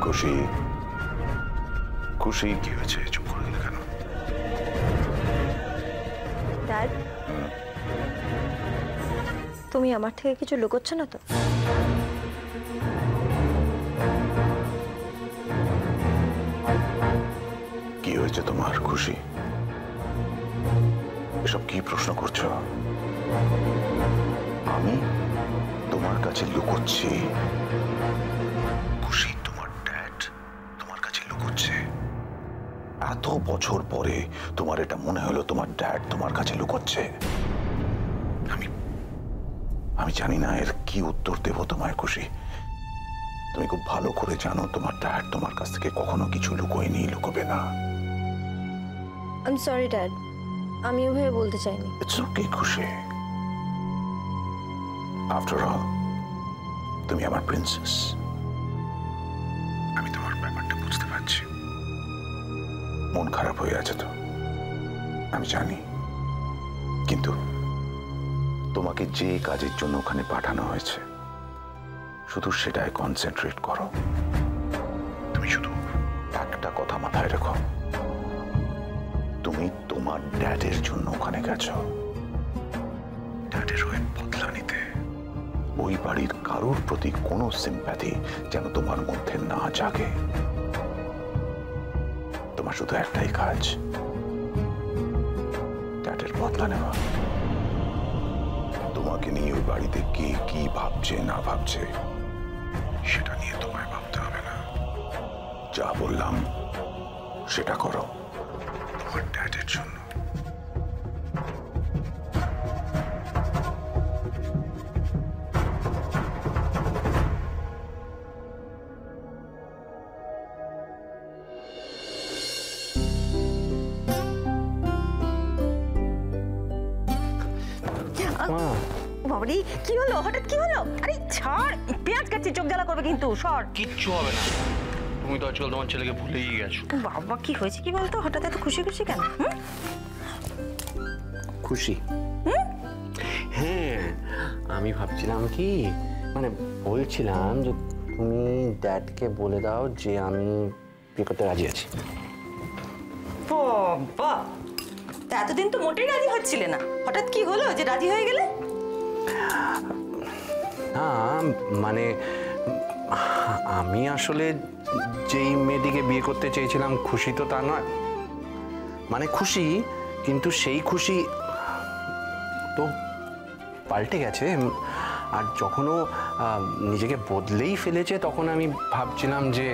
খুশি খুশি কি হয়েছে? চুপ করে গেলে কেন? ড্যাড, তুমি আমার থেকে কিছু লুকোচ্ছ না তো? কি হয়েছে তোমার খুশি? এসব কি প্রশ্ন করছো? আমি তোমার কাছে লুকোচ্ছি? খুশি, তোমার ড্যাড তোমার কাছে লুকোচ্ছে? এত বছর পরে তোমার এটা মনে হলো তোমার ড্যাড তোমার কাছে লুকোচ্ছে? আমি জানি না এর কি উত্তর দেব তোমায় খুশি। তুমি খুব ভালো করে জানো তোমার ড্যাড তোমার কাছ থেকে কখনো কিছু লুকোয়নি, লুকোবে না। আই এম সরি ড্যাড, আমি ওভাবে বলতে চাইনি। ইটস ওকে খুশি। আফটার অল তুমি আমার প্রিন্সেস। আমি তোমার ব্যাপারটা বুঝতে পারছি। মন খারাপ হয়ে আছে তো আমি জানি, কিন্তু তোমাকে যে কাজের জন্য ওখানে পাঠানো হয়েছে শুধু সেটাই কনসেন্ট্রেট করো। তুমি শুধু একটা কথা মাথায় রেখো, তুমি তোমার ড্যাডের জন্য ওখানে গেছো, ড্যাডের হয়ে বদলা নিতে। ওই বাড়ির কারোর প্রতি কোনো সিম্প্যাথি যেন তোমার মধ্যে না জাগে। তোমার শুধু একটাই কাজ, ড্যাডের বদলা নেওয়া। তোমাকে নিয়ে ওই বাড়িতে কে কি ভাবছে না ভাবছে সেটা নিয়ে তোমায় ভাবতে হবে না। যা বললাম সেটা করো তোমার ড্যাডের জন্য। বাবারি, কি হলো? হঠাৎ কি হলো? আরে ছাড়, পেঁয়াজ কাটছি, চোখ জ্বালা করবে কিন্তু। সর। কিচ্ছু হবে না, তুমি তো আজকাল তোমার ছেলেকে ভুলেই গেছো। বাবা, কি হয়েছে কি বলতো? হঠাৎ এত খুশি খুশি কেন? খুশি? হ্যাঁ, আমি ভাবছিলাম কি, মানে বলছিলাম যে তুমি ড্যাডকে বলে দাও যে আমি বিয়ে করতে রাজি আছি। বাবা, তা এতদিন তো মোটেই রাজি হচ্ছিলে না, হঠাৎ কি হলো যে রাজি হয়ে গেলে? না মানে আমি আসলে যেই মেয়েটিকে বিয়ে করতে চেয়েছিলাম খুশি তো তা নয়। মানে খুশি, কিন্তু সেই খুশি তো পাল্টে গেছে। আর যখন ও নিজেকে বদলেই ফেলেছে তখন আমি ভাবছিলাম যে